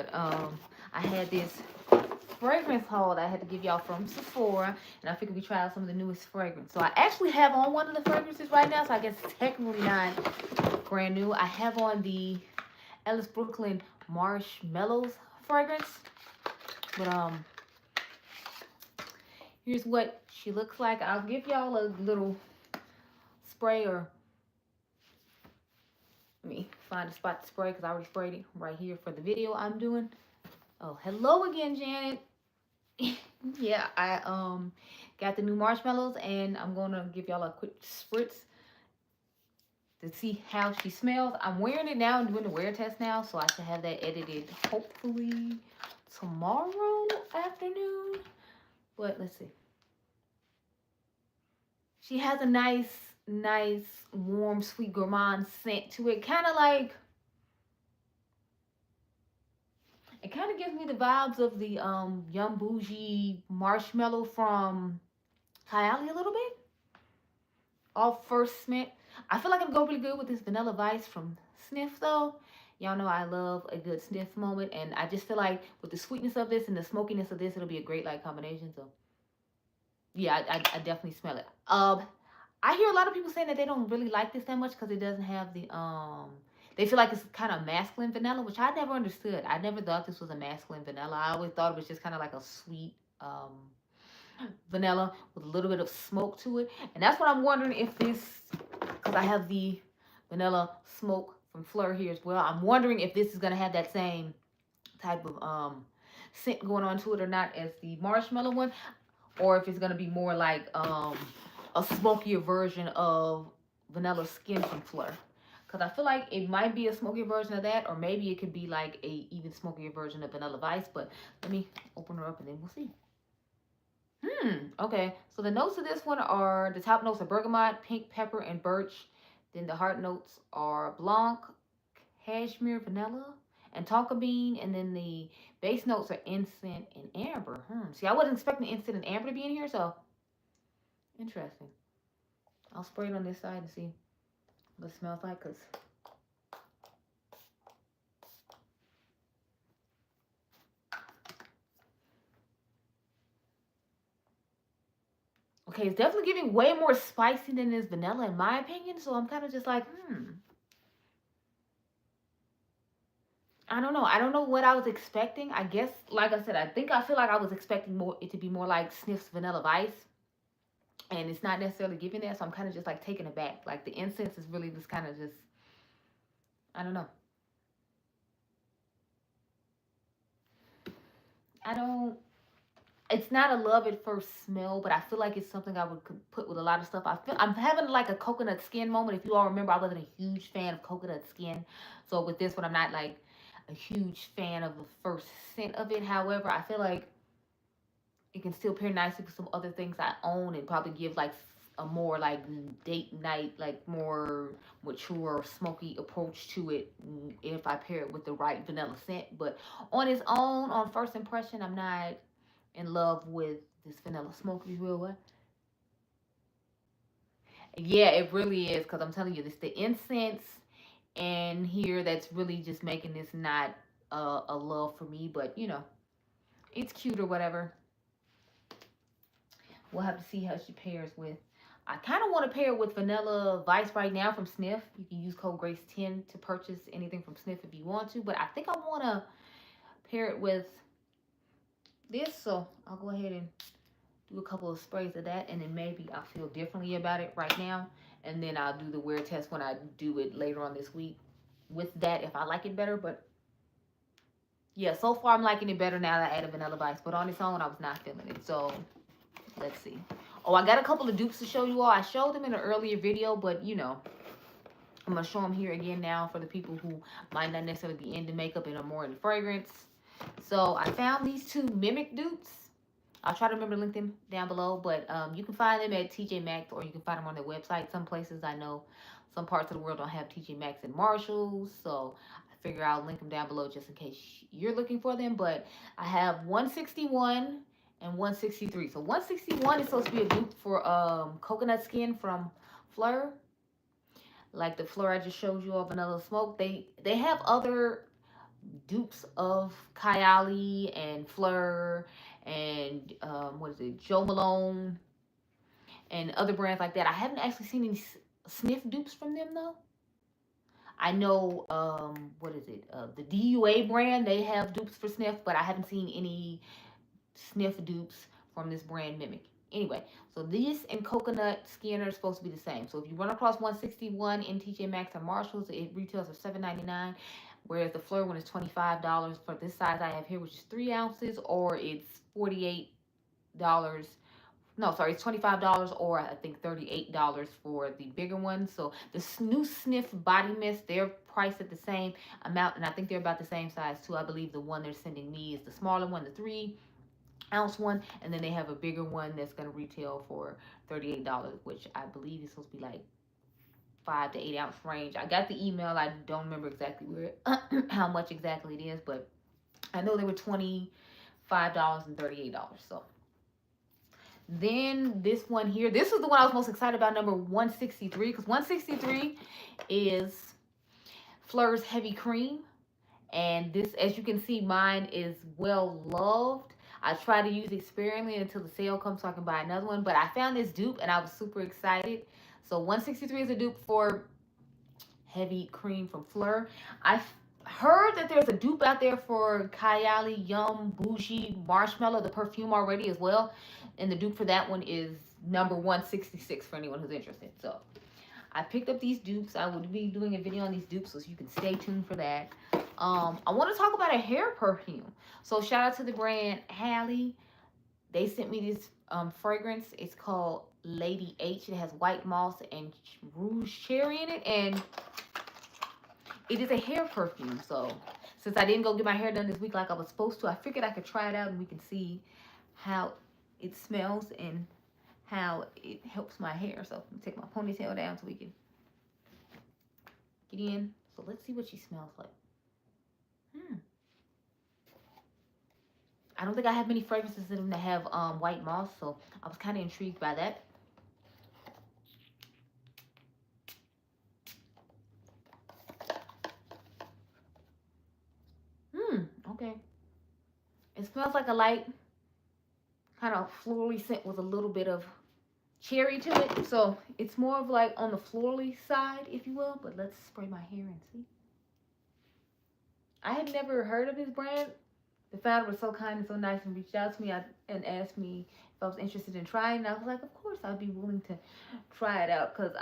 but I had this fragrance haul that I had to give y'all from Sephora, and I figured we try out some of the newest fragrance. So I actually have on one of the fragrances right now, so I guess it's technically not brand new. I have on the Ellis Brooklyn Marshmallows fragrance, but here's what she looks like. I'll give y'all a little spray, or let me find a spot to spray because I already sprayed it right here for the video I'm doing. Oh, hello again, Janet. Yeah, I got the new marshmallows, and I'm gonna give y'all a quick spritz to see how she smells. I'm wearing it now and doing the wear test now, so I should have that edited hopefully tomorrow afternoon. But let's see. She has a nice, warm, sweet gourmand scent to it. Kind of like, it kind of gives me the vibes of the Young Bougie marshmallow from Kylie a little bit. Off first scent. I feel like it'll go really good with this Vanilla Vice from Snif though. Y'all know I love a good Snif moment, and I just feel like with the sweetness of this and the smokiness of this, it'll be a great like combination. So yeah, I definitely smell it. I hear a lot of people saying that they don't really like this that much because it doesn't have the they feel like it's kind of masculine vanilla, which I never understood. I never thought this was a masculine vanilla. I always thought it was just kind of like a sweet vanilla with a little bit of smoke to it. And that's what I'm wondering if this, because I have the vanilla smoke from Fleur here as well. I'm wondering if this is going to have that same type of scent going on to it or not as the marshmallow one, or if it's going to be more like a smokier version of Vanilla Skin from Fleur. Because I feel like it might be a smokier version of that, or maybe it could be like a even smokier version of Vanilla Vice. But let me open her up and then we'll see. Okay. So the notes of this one are, the top notes are bergamot, pink pepper, and birch. Then the heart notes are blanc, cashmere, vanilla, and tonka bean. And then the base notes are incense and amber. See, I wasn't expecting incense and amber to be in here, so interesting. I'll spray it on this side and see what it smells like, because okay, it's definitely giving way more spicy than this vanilla in my opinion. So I'm kind of just like, I don't know. I don't know what I was expecting. I guess, like I said, I feel like I was expecting it to be more like Snif's Vanilla Vice. And it's not necessarily giving that. So I'm kind of just like taken aback. Like the incense is really just kind of just, I don't know. It's not a love at first smell, but I feel like it's something I would put with a lot of stuff. I'm having like a coconut skin moment. If you all remember, I wasn't a huge fan of coconut skin. So with this one, I'm not like a huge fan of the first scent of it. However, I feel like it can still pair nicely with some other things I own and probably give like a more like date night, like more mature, smoky approach to it if I pair it with the right vanilla scent. But on its own, on first impression, I'm not in love with this vanilla smoke. You will what? Yeah, it really is, because I'm telling you, this the incense and here that's really just making this not a love for me. But you know, it's cute or whatever. We'll have to see how she pairs with. I kind of want to pair it with Vanilla Vice right now from Snif. You can use code GRACE10 to purchase anything from Snif if you want to. But I think I want to pair it with this. So I'll go ahead and do a couple of sprays of that. And then maybe I'll feel differently about it right now. And then I'll do the wear test when I do it later on this week with that if I like it better. But yeah, so far I'm liking it better now that I added Vanilla Vice. But on its own, I was not feeling it. So let's see. Oh, I got a couple of dupes to show you all. I showed them in an earlier video, but you know, I'm going to show them here again now for the people who might not necessarily be into makeup and are more into fragrance. So I found these two Mimic dupes. I'll try to remember to link them down below, but you can find them at TJ Maxx or you can find them on their website. Some places I know, some parts of the world don't have TJ Maxx and Marshalls, so I figure I'll link them down below just in case you're looking for them. But I have 161 and 163. So 161 is supposed to be a dupe for Coconut Skin from Fleur. Like the Fleur I just showed you of Vanilla Smoke. They have other dupes of Kylie and Fleur and what is it, Joe Malone and other brands like that. I haven't actually seen any Snif dupes from them though. I know what is it, the DUA brand, they have dupes for Snif, but I haven't seen any Snif dupes from this brand Mimic. Anyway, so this and Coconut Skin are supposed to be the same. So if you run across 161 in TJ Maxx or Marshalls, it retails for $7.99, whereas the Fleur one is $25 for this size I have here, which is 3 ounces, or it's $48. No, sorry, it's $25, or I think $38 for the bigger one. So the new Snif body mist, they're priced at the same amount, and I think they're about the same size too. I believe the one they're sending me is the smaller one, the 3-ounce one, and then they have a bigger one that's going to retail for $38, which I believe is supposed to be like 5 to 8 ounce range. I got the email. I don't remember exactly where how much exactly it is, but I know they were $25 and $38. So then this one here, this is the one I was most excited about, number 163, because 163 is Fleur's Heavy Cream. And this, as you can see, mine is well loved. I try to use it sparingly until the sale comes so I can buy another one. But I found this dupe and I was super excited. So 163 is a dupe for Heavy Cream from Fleur. I've heard that there's a dupe out there for Kylie Yum Bougie Marshmallow, the perfume, already as well. And the dupe for that one is number 166 for anyone who's interested. So I picked up these dupes. I will be doing a video on these dupes, so you can stay tuned for that. I want to talk about a hair perfume. So shout out to the brand Halle. They sent me this fragrance. It's called Lady H. It has white moss and rouge cherry in it, and it is a hair perfume. So since I didn't go get my hair done this week like I was supposed to, I figured I could try it out and we can see how it smells and how it helps my hair. So I'm gonna take my ponytail down so we can get in. So let's see what she smells like. I don't think I have many fragrances in them that have white moss, so I was kind of intrigued by that. Okay. It smells like a light, kind of florally scent with a little bit of cherry to it. So it's more of like on the florally side, if you will. But let's spray my hair and see. I had never heard of this brand. The founder was so kind and so nice and reached out to me and asked me if I was interested in trying. And I was like, of course, I'd be willing to try it out. Because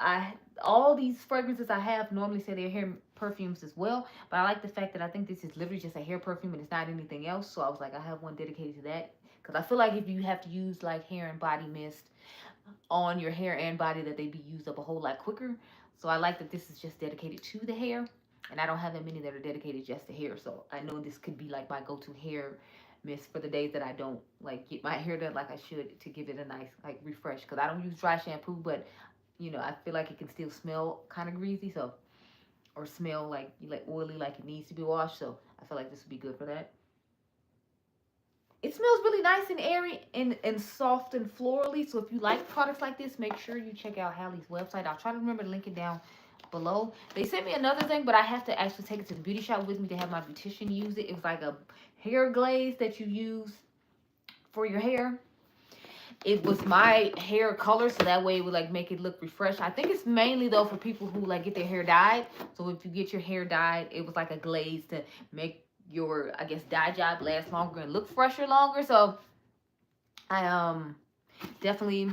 all these fragrances I have normally say they're hair perfumes as well. But I like the fact that I think this is literally just a hair perfume and it's not anything else. So I was like, I have one dedicated to that. Because I feel like if you have to use like hair and body mist on your hair and body, that they'd be used up a whole lot quicker. So I like that this is just dedicated to the hair. And I don't have that many that are dedicated just to hair. So I know this could be like my go-to hair mist for the days that I don't like get my hair done like I should, to give it a nice like refresh. Because I don't use dry shampoo, but you know, I feel like it can still smell kind of greasy. So, or smell like oily, like it needs to be washed. So I feel like this would be good for that. It smells really nice and airy and soft and florally. So if you like products like this, make sure you check out Halle's website. I'll try to remember to link it down below. They sent me another thing, but I have to actually take it to the beauty shop with me to have my beautician use it. It was like a hair glaze that you use for your hair. It was my hair color, so that way it would like make it look refreshed. I think it's mainly though for people who like get their hair dyed. So if you get your hair dyed, it was like a glaze to make your, I guess, dye job last longer and look fresher longer. So I definitely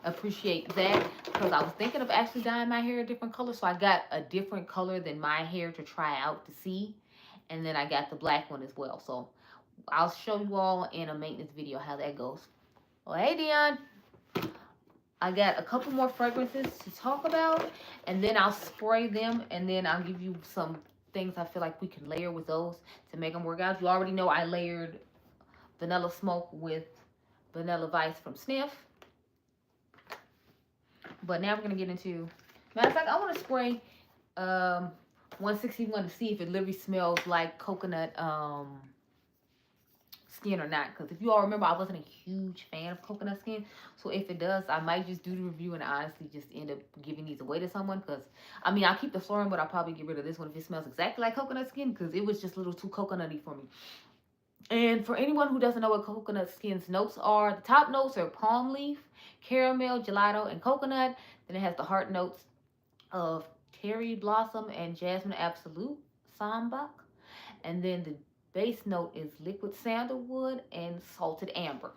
appreciate that, because I was thinking of actually dyeing my hair a different color. So I got a different color than my hair to try out to see, and then I got the black one as well. So I'll show you all in a maintenance video how that goes. Well, hey Dion, I got a couple more fragrances to talk about, and then I'll spray them, and then I'll give you some things I feel like we can layer with those to make them work out. You already know I layered Vanilla Smoke with Vanilla Vice from Snif. But now we're going to get into, matter of fact, I want to spray 161 to see if it literally smells like coconut skin or not. Because if you all remember, I wasn't a huge fan of coconut skin. So if it does, I might just do the review and honestly just end up giving these away to someone. Because, I mean, I'll keep the flooring, but I'll probably get rid of this one if it smells exactly like coconut skin. Because it was just a little too coconutty for me. And for anyone who doesn't know what coconut skin's notes are, the top notes are palm leaf, caramel, gelato, and coconut. Then it has the heart notes of cherry blossom and jasmine absolute, sambac. And then the base note is liquid sandalwood and salted amber.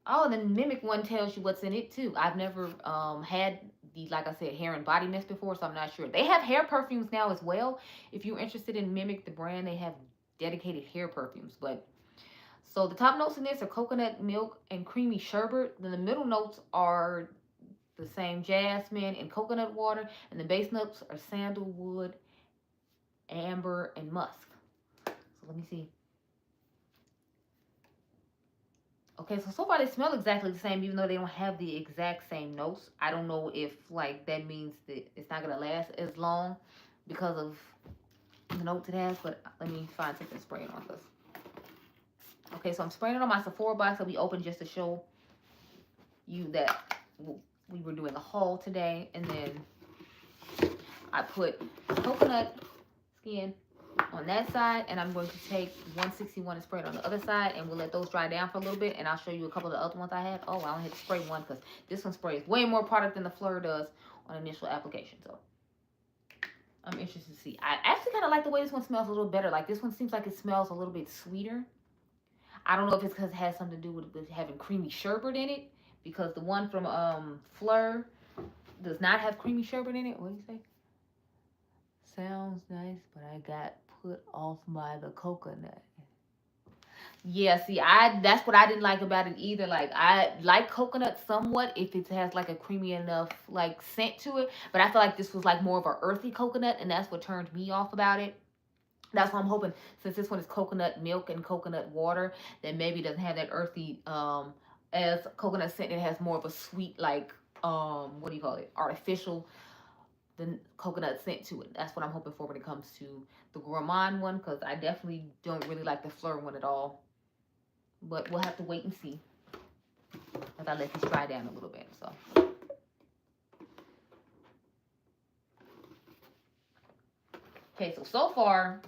Oh, and then Mimic one tells you what's in it too. I've never had the, like I said, hair and body mist before, so I'm not sure. They have hair perfumes now as well. If you're interested in Mimic, the brand, they have dedicated hair perfumes. But so the top notes in this are coconut milk and creamy sherbet. Then the middle notes are the same jasmine and coconut water, and the base notes are sandalwood, amber, and musk. So let me see. Okay, so far they smell exactly the same, even though they don't have the exact same notes. I don't know if, like, that means that it's not going to last as long because of the notes it has, but let me find something to spray it on this. Okay, so I'm spraying it on my Sephora box that we opened just to show you that we were doing a haul today. And then I put coconut skin on that side, and I'm going to take 161 and spray it on the other side, and we'll let those dry down for a little bit, and I'll show you a couple of the other ones I had. Oh, I only had to spray one because this one sprays way more product than the Fleur does on initial application, so I'm interested to see. I actually kind of like the way this one smells a little better. Like, this one seems like it smells a little bit sweeter. I don't know if it's because it has something to do with having creamy sherbet in it, because the one from Fleur does not have creamy sherbet in it. What do you say? Sounds nice, but I got put off by the coconut. Yeah, see, that's what I didn't like about it either. Like, I like coconut somewhat if it has like a creamy enough like scent to it, but I feel like this was like more of an earthy coconut, and that's what turned me off about it. That's why I'm hoping, since this one is coconut milk and coconut water, that maybe it doesn't have that earthy as coconut scent. It has more of a sweet, like what do you call it, artificial the coconut scent to it. That's what I'm hoping for when it comes to the gourmand one, because I definitely don't really like the Fleur one at all. But we'll have to wait and see as I let this dry down a little bit. So okay, so far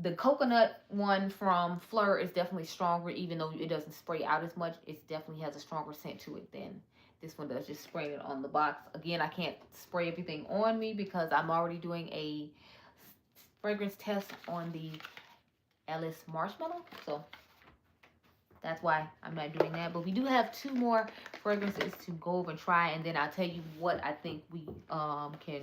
the coconut one from Fleur is definitely stronger, even though it doesn't spray out as much. It definitely has a stronger scent to it than this one does, just spraying it on the box. Again, I can't spray everything on me because I'm already doing a fragrance test on the Alice Marshmallow. So that's why I'm not doing that. But we do have 2 more fragrances to go over and try. And then I'll tell you what I think we can,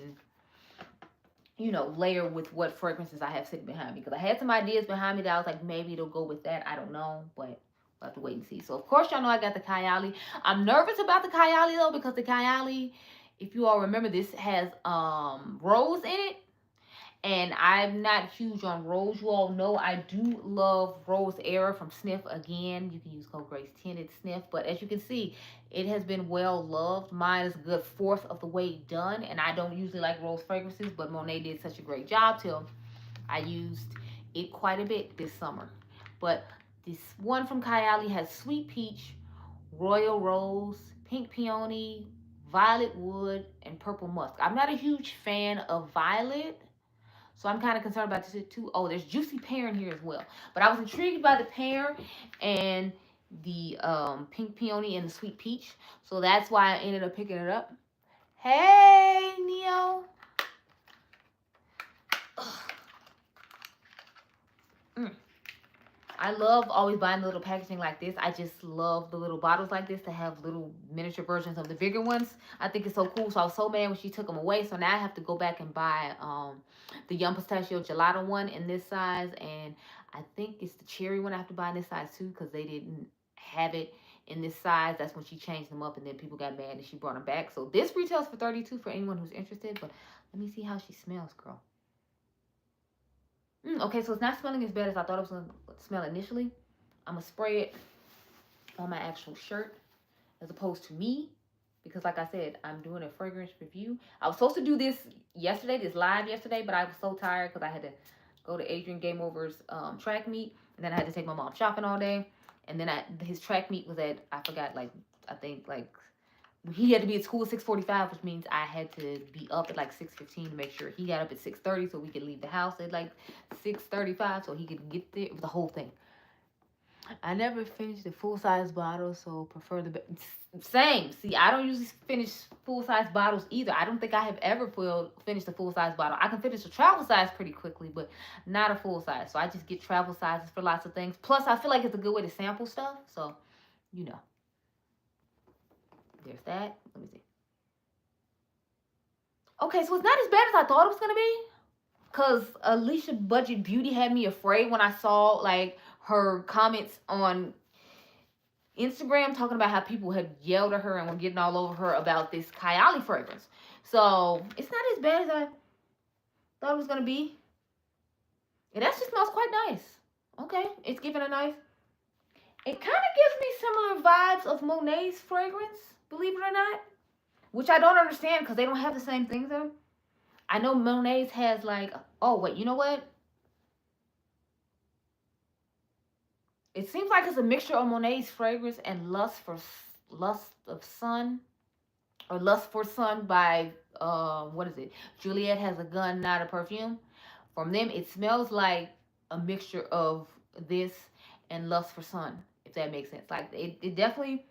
you know, layer with what fragrances I have sitting behind me. Because I had some ideas behind me that I was like, maybe it'll go with that. I don't know. But we'll have to wait and see. So, of course, y'all know I got the Kylie. I'm nervous about the Kylie, though, because the Kylie, if you all remember, this has rose in it. And I'm not huge on rose. You all know I do love Rose Era from Snif. Again, you can use code Grace Tinted Snif. But as you can see, it has been well loved. Mine is a good 1/4 of the way done. And I don't usually like rose fragrances, but Monet did such a great job till I used it quite a bit this summer. But this one from Kylie has sweet peach, royal rose, pink peony, violet wood, and purple musk. I'm not a huge fan of violet, so I'm kind of concerned about this too. Oh, there's juicy pear in here as well. But I was intrigued by the pear and the pink peony and the sweet peach. So that's why I ended up picking it up. Hey, Neo. I love always buying the little packaging like this. I just love the little bottles like this to have little miniature versions of the bigger ones. I think it's so cool. So I was so mad when she took them away. So now I have to go back and buy the Yum Pistachio Gelato one in this size. And I think it's the cherry one I have to buy in this size too, because they didn't have it in this size. That's when she changed them up, and then people got mad and she brought them back. So this retails for $32 for anyone who's interested. But let me see how she smells, girl. Okay, so it's not smelling as bad as I thought it was going to smell initially. I'm going to spray it on my actual shirt as opposed to me, because like I said, I'm doing a fragrance review. I was supposed to do this yesterday, this live yesterday, but I was so tired because I had to go to Adriangameover's track meet, and then I had to take my mom shopping all day. And then his track meet was at, I forgot, like, I think, like, he had to be at school at 6:45, which means I had to be up at like 6:15 to make sure he got up at 6:30 so we could leave the house at like 6:35 so he could get there. It was the whole thing. I never finished the full-size bottle, so prefer the same. See, I don't usually finish full-size bottles either. I don't think I have ever finished a full-size bottle. I can finish a travel size pretty quickly, but not a full-size. So I just get travel sizes for lots of things. Plus, I feel like it's a good way to sample stuff. So, you know. There's that. Let me see. Okay, so it's not as bad as I thought it was going to be. Because Alicia Budget Beauty had me afraid when I saw, like, her comments on Instagram talking about how people had yelled at her and were getting all over her about this Kylie fragrance. So, it's not as bad as I thought it was going to be. It actually smells quite nice. Okay, it's giving a nice... It kind of gives me similar vibes of Monet's fragrance, believe it or not. Which I don't understand because they don't have the same things though. I know Monet's has like... Oh, wait, you know what? It seems like it's a mixture of Monet's fragrance and Lust of Sun. Or Lust for Sun by... what is it? Juliet Has a Gun, Not a Perfume. From them, it smells like a mixture of this and Lust for Sun. If that makes sense. Like, it definitely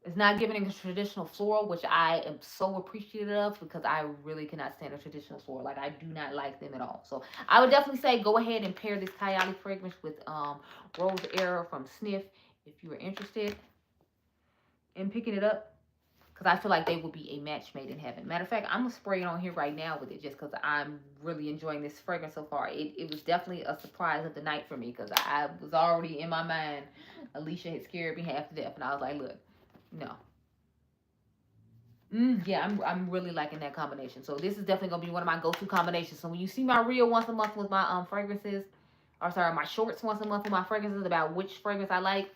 is not giving a traditional floral, which I am so appreciative of because I really cannot stand a traditional floral. Like, I do not like them at all. So, I would definitely say go ahead and pair this Kylie fragrance with Rose Era from Snif if you are interested in picking it up. Because I feel like they will be a match made in heaven. Matter of fact, I'm going to spray it on here right now with it just because I'm really enjoying this fragrance so far. It was definitely a surprise of the night for me because I was already in my mind. Alicia had scared me half to death. And I was like, look, no. Yeah, I'm really liking that combination. So this is definitely going to be one of my go-to combinations. So when you see my reel once a month with my fragrances, or sorry, my shorts once a month with my fragrances about which fragrance I like,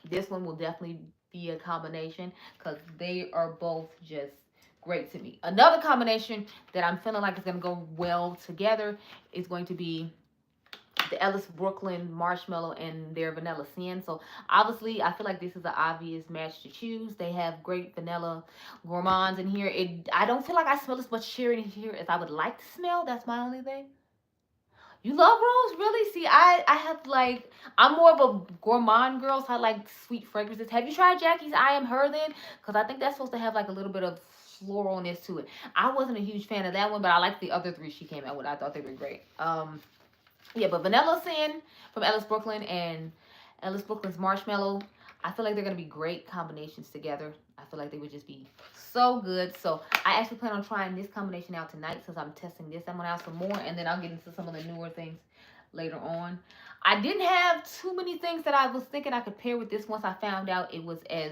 this one will definitely be a combination because they are both just great to me. Another combination that I'm feeling like is going to go well together is going to be the Ellis Brooklyn Marshmallow and their Vanilla Sin. So obviously I feel like this is an obvious match to choose. They have great vanilla gourmands in here. I don't feel like I smell as much cherry in here as I would like to smell. That's my only thing. You love rose? Really? See, I have like, I'm more of a gourmand girl, so I like sweet fragrances. Have you tried Jackie's I Am Her then? Because I think that's supposed to have like a little bit of floralness to it. I wasn't a huge fan of that one, but I like the other three she came out with. I thought they were great. Yeah, but Vanilla Sin from Ellis Brooklyn and Ellis Brooklyn's Marshmallow, I feel like they're going to be great combinations together. I feel like they would just be so good. So I actually plan on trying this combination out tonight since I'm testing this. I'm going to have some more and then I'll get into some of the newer things later on. I didn't have too many things that I was thinking I could pair with this once I found out it was as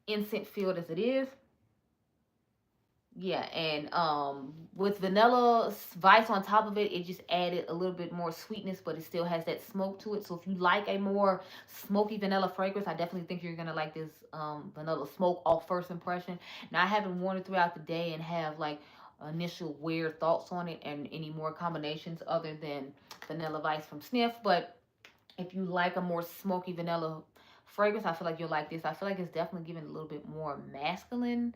incense filled as it is. Yeah, and with vanilla vice on top of it, it just added a little bit more sweetness, but it still has that smoke to it. So if you like a more smoky vanilla fragrance, I definitely think you're going to like this vanilla smoke off first impression. Now, I haven't worn it throughout the day and have like initial weird thoughts on it and any more combinations other than Vanilla Vice from Snif. But if you like a more smoky vanilla fragrance, I feel like you'll like this. I feel like it's definitely giving a little bit more masculine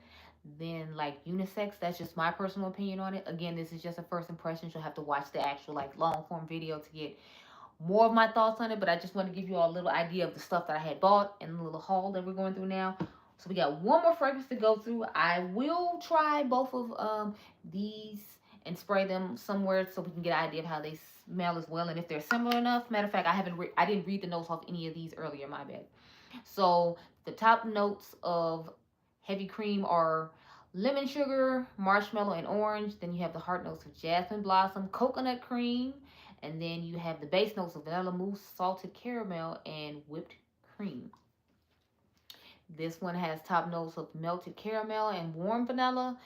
than like unisex. That's just my personal opinion on it. Again, this is just a first impression. You'll have to watch the actual like long form video to get more of my thoughts on it, but I just want to give you all a little idea of the stuff that I had bought and the little haul that we're going through now. So we got one more fragrance to go through. I will try both of these and spray them somewhere so we can get an idea of how they smell as well and if they're similar enough. Matter of fact, I didn't read the notes off any of these earlier, my bad. So the top notes of Heavy Cream are lemon sugar, marshmallow, and orange. Then you have the heart notes of jasmine blossom, coconut cream, and then you have the base notes of vanilla mousse, salted caramel, and whipped cream. This one has top notes of melted caramel and warm vanilla.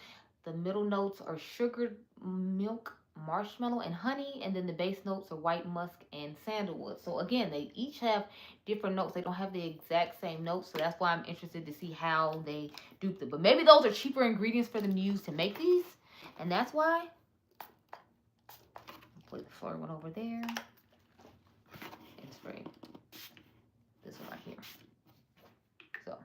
The middle notes are sugared milk, marshmallow, and honey. And then the base notes are white musk and sandalwood. So again, they each have different notes. They don't have the exact same notes. So that's why I'm interested to see how they dupe them. But maybe those are cheaper ingredients for them to use to make these. And that's why. put the Fleur one over there and spray this one right here. So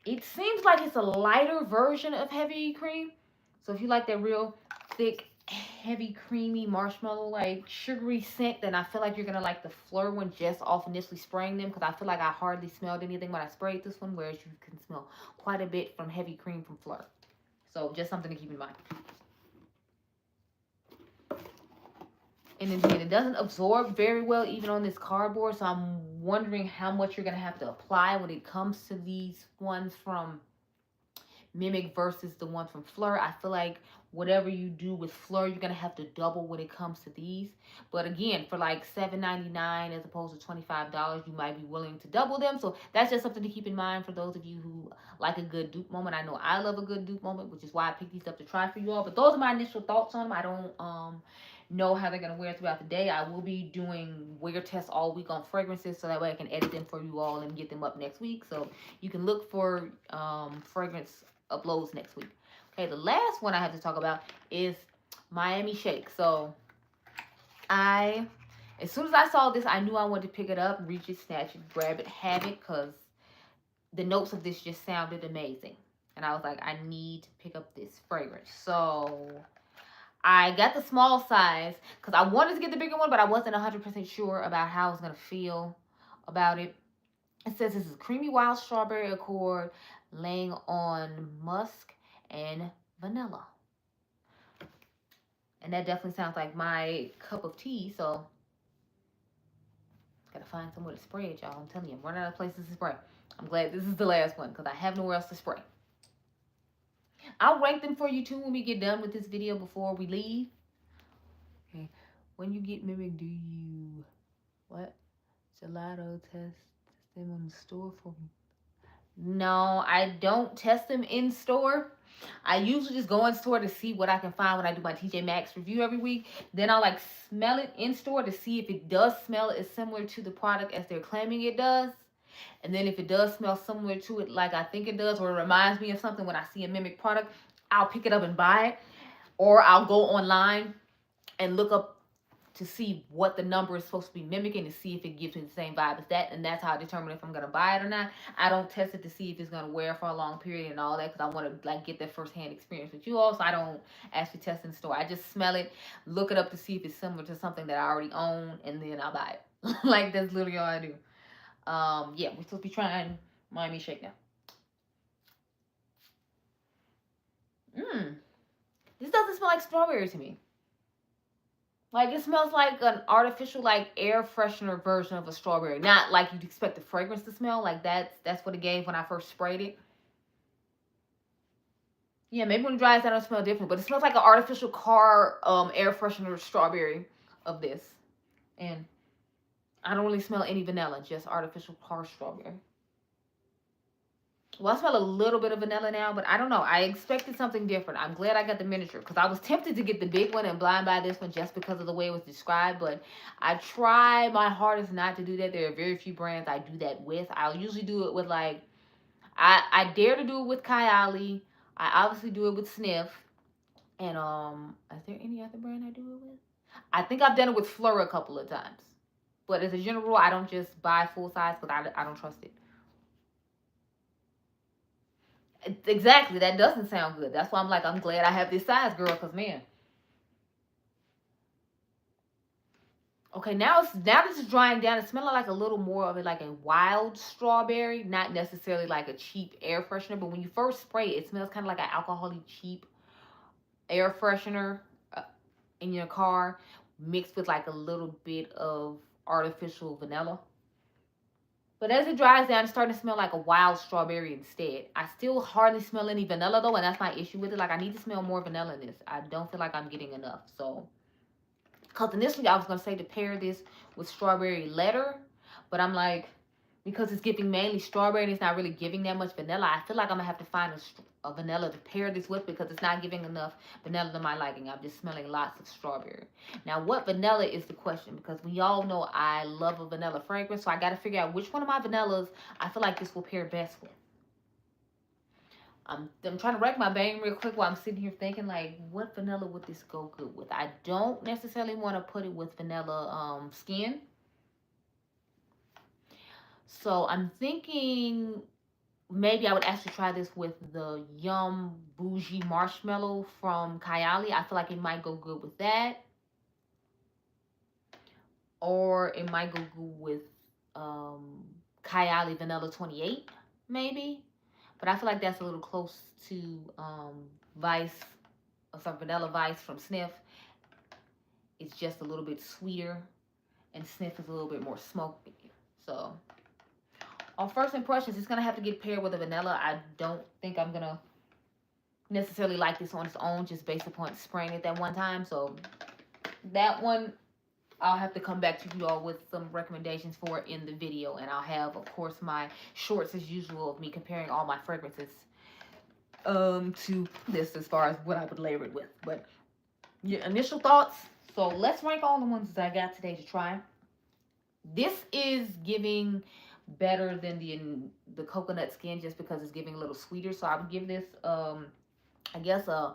it seems like it's a lighter version of Heavy Cream. So if you like that real thick, heavy, creamy marshmallow, like sugary scent, then I feel like you're gonna like the Fleur one just off initially spraying them, because I feel like I hardly smelled anything when I sprayed this one, whereas you can smell quite a bit from Heavy Cream from Fleur. So just something to keep in mind. And then again, it doesn't absorb very well even on this cardboard, so I'm wondering how much you're gonna have to apply when it comes to these ones from Mimic versus the one from Fleur. I feel like whatever you do with Fleur, you're gonna have to double when it comes to these. But again, for like $7.99 as opposed to $25, you might be willing to double them. So that's just something to keep in mind for those of you who like a good dupe moment. I know I love a good dupe moment, which is why I picked these up to try for you all. But those are my initial thoughts on them. I don't know how they're gonna wear throughout the day. I will be doing wear tests all week on fragrances, so that way I can edit them for you all and get them up next week. So you can look for fragrance uploads next week. Okay, the last one I have to talk about is Miami Shake. So as soon as I saw this, I knew I wanted to pick it up, reach it, snatch it, grab it, have it, because the notes of this just sounded amazing. And I was like, I need to pick up this fragrance. So I got the small size because I wanted to get the bigger one, but I wasn't 100% sure about how I was going to feel about it. It says this is Creamy Wild Strawberry Accord, laying on musk and vanilla. And that definitely sounds like my cup of tea, so gotta find somewhere to spray it, y'all. I'm telling you, I'm running out of places to spray. I'm glad this is the last one because I have nowhere else to spray. I'll rank them for you too when we get done with this video before we leave. Okay. When you get Mimic, do you what? Gelato test them on the store for me? No, I don't test them in store. I usually just go in store to see what I can find when I do my TJ Maxx review every week. Then I'll like smell it in store to see if it does smell as similar to the product as they're claiming it does. And then if it does smell similar to it like I think it does, or it reminds me of something when I see a Mimic product, I'll pick it up and buy it. Or I'll go online and look up to see what the number is supposed to be mimicking to see if it gives me the same vibe as that. And that's how I determine if I'm going to buy it or not. I don't test it to see if it's going to wear for a long period and all that, because I want to like get that first-hand experience with you all. So I don't actually test in store. I just smell it, look it up to see if it's similar to something that I already own, and then I'll buy it. Like, that's literally all I do. Yeah, we're supposed to be trying Miami Shake now. This doesn't smell like strawberry to me. Like, it smells like an artificial, like, air freshener version of a strawberry. Not like you'd expect the fragrance to smell. Like, that's what it gave when I first sprayed it. Yeah, maybe when it dries down it'll smell different. But it smells like an artificial car air freshener strawberry of this. And I don't really smell any vanilla. Just artificial car strawberry. Well, I smell a little bit of vanilla now, but I don't know. I expected something different. I'm glad I got the miniature because I was tempted to get the big one and blind buy this one just because of the way it was described. But I try my hardest not to do that. There are very few brands I do that with. I'll usually do it with like, I dare to do it with Kylie. I obviously do it with Snif. And is there any other brand I do it with? I think I've done it with Fleur a couple of times. But as a general rule, I don't just buy full size because I don't trust it. Exactly, that doesn't sound good. That's why I'm like, I'm glad I have this size, girl, because man. Okay, now this is drying down. It's smelling like a little more of it, like a wild strawberry, not necessarily like a cheap air freshener. But when you first spray it, it smells kind of like an alcoholic cheap air freshener in your car, mixed with like a little bit of artificial vanilla. But as it dries down, it's starting to smell like a wild strawberry instead. I still hardly smell any vanilla, though, and that's my issue with it. Like, I need to smell more vanilla in this. I don't feel like I'm getting enough. So, because initially I was going to say to pair this with strawberry letter, but I'm like, because it's giving mainly strawberry and it's not really giving that much vanilla, I feel like I'm going to have to find a vanilla to pair this with because it's not giving enough vanilla to my liking. I'm just smelling lots of strawberry. Now, what vanilla is the question? Because we all know I love a vanilla fragrance, so I got to figure out which one of my vanillas I feel like this will pair best with. I'm trying to rack my brain real quick while I'm sitting here thinking, like, what vanilla would this go good with? I don't necessarily want to put it with vanilla skin. So I'm thinking maybe I would actually try this with the Yum Bougie Marshmallow from Kylie. I feel like it might go good with that. Or it might go good with Kylie Vanilla 28, maybe. But I feel like that's a little close to Vice, or some Vanilla Vice from Snif. It's just a little bit sweeter, and Snif is a little bit more smoky. So, on first impressions, it's going to have to get paired with a vanilla. I don't think I'm going to necessarily like this on its own, just based upon spraying it that one time. So, that one, I'll have to come back to you all with some recommendations for it in the video. And I'll have, of course, my shorts as usual of me comparing all my fragrances to this as far as what I would layer it with. But your initial thoughts. So let's rank all the ones that I got today to try. This is giving better than the coconut skin, just because it's giving a little sweeter. So I would give this I guess a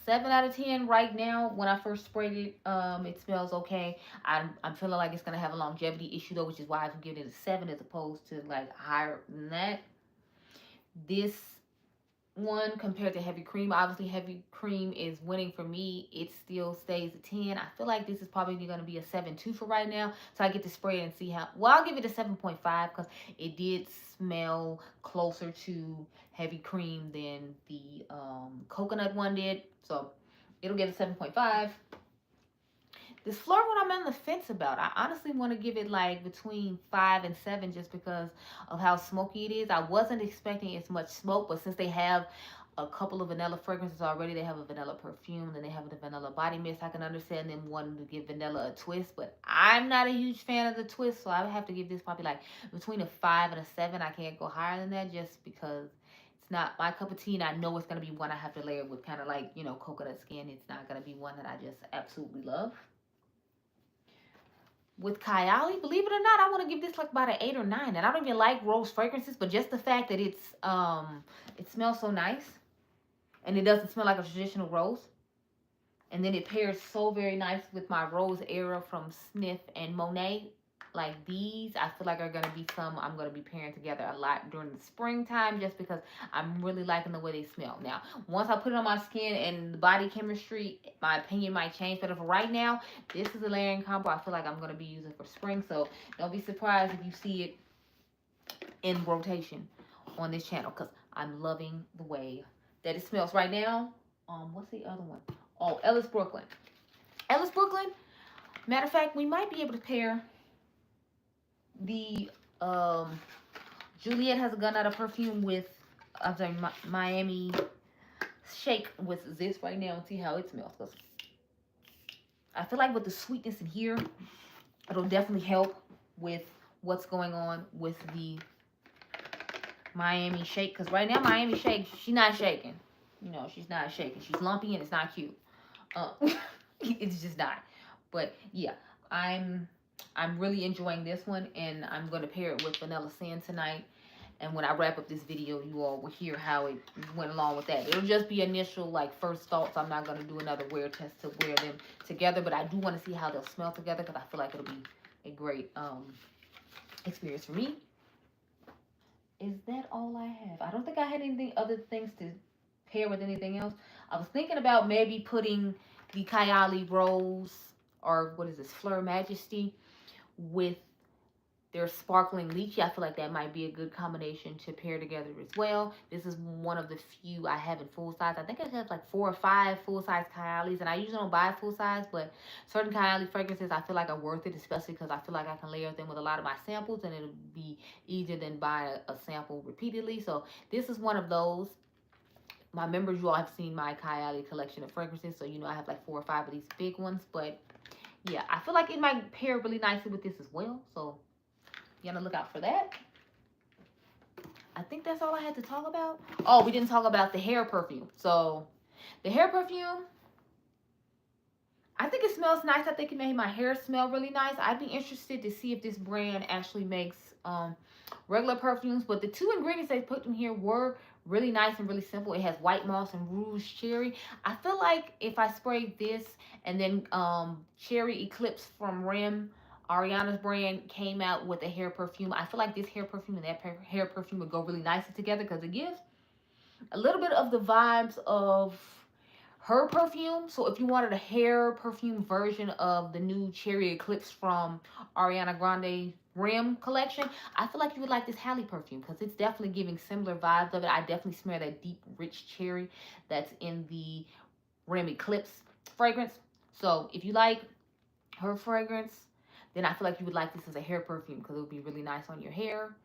7 out of 10 right now. When I first sprayed it, it smells okay. I'm feeling like it's gonna have a longevity issue though, which is why I've given it a 7 as opposed to like higher than that. This one compared to Heavy Cream, obviously Heavy Cream is winning for me. It still stays a 10. I feel like this is probably going to be a 7.2 for right now. So I get to spray it and see how. Well, I'll give it a 7.5 because it did smell closer to Heavy Cream than the coconut one did. So it'll get a 7.5. This Fleur one I'm on the fence about. I honestly want to give it like between 5 and 7 just because of how smoky it is. I wasn't expecting as much smoke, but since they have a couple of vanilla fragrances already, they have a vanilla perfume, then they have the vanilla body mist. I can understand them wanting to give vanilla a twist, but I'm not a huge fan of the twist, so I would have to give this probably like between a 5 and a 7. I can't go higher than that just because it's not my cup of tea, and I know it's going to be one I have to layer with kind of like, you know, coconut skin. It's not going to be one that I just absolutely love. With Kylie, believe it or not, I want to give this like about an 8 or 9. And I don't even like rose fragrances, but just the fact that it's it smells so nice, and it doesn't smell like a traditional rose, and then it pairs so very nice with my Rose Era from Snif and Monet. Like these, I feel like are going to be some I'm going to be pairing together a lot during the springtime, just because I'm really liking the way they smell. Now, once I put it on my skin and the body chemistry, my opinion might change. But for right now, this is a layering combo I feel like I'm going to be using for spring. So don't be surprised if you see it in rotation on this channel, because I'm loving the way that it smells right now. What's the other one? Oh, Ellis Brooklyn. Ellis Brooklyn. Matter of fact, we might be able to pair the Juliet Has a Gun Out of Perfume with, I'm sorry, Miami Shake with this right now and see how it smells. Because I feel like with the sweetness in here, it'll definitely help with what's going on with the Miami Shake. Because right now, Miami Shake, she's not shaking. You know, she's not shaking. She's lumpy and it's not cute. It's just not. But yeah, I'm really enjoying this one, and I'm going to pair it with Vanilla Sand tonight. And when I wrap up this video, you all will hear how it went along with that. It'll just be initial, like, first thoughts. I'm not going to do another wear test to wear them together, but I do want to see how they'll smell together because I feel like it'll be a great experience for me. Is that all I have? I don't think I had anything other things to pair with anything else. I was thinking about maybe putting the Kylie Rose, or what is this, Fleur Majesty, with their Sparkling Lychee. I feel like that might be a good combination to pair together as well. This is one of the few I have in full size. I think I have like 4 or 5 full-size Kylies, and I usually don't buy full size, but certain Kylie fragrances I feel like are worth it, especially because I feel like I can layer them with a lot of my samples, and it'll be easier than buying a sample repeatedly. So this is one of those. My members, you all have seen my Kylie collection of fragrances, so you know I have like 4 or 5 of these big ones, but yeah, I feel like it might pair really nicely with this as well. So, you gotta look out for that. I think that's all I had to talk about. Oh, we didn't talk about the hair perfume. So, the hair perfume, I think it smells nice. I think it made my hair smell really nice. I'd be interested to see if this brand actually makes regular perfumes. But the 2 ingredients they put in here were Really nice and really simple. It has white moss and rouge cherry. I feel like if I sprayed this and then Cherry Eclipse from Rim, Ariana's brand, came out with a hair perfume, I feel like this hair perfume and that hair perfume would go really nicely together because it gives a little bit of the vibes of her perfume. So if you wanted a hair perfume version of the new Cherry Eclipse from Ariana Grande Rim collection, I feel like you would like this Halle perfume because it's definitely giving similar vibes of it. I definitely smell that deep, rich cherry that's in the Rim Eclipse fragrance. So if you like her fragrance, then I feel like you would like this as a hair perfume because it would be really nice on your hair.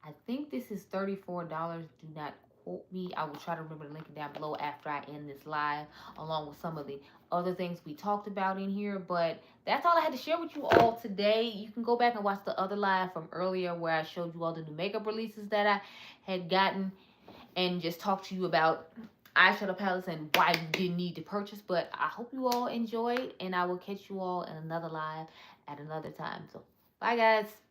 I think this is $34. Do not quote me. I will try to remember to link it down below after I end this live, along with some of the other things we talked about in here. But that's all I had to share with you all today. You can go back and watch the other live from earlier where I showed you all the new makeup releases that I had gotten and just talked to you about eyeshadow palettes and why you didn't need to purchase. But I hope you all enjoyed, and I will catch you all in another live at another time. So bye guys.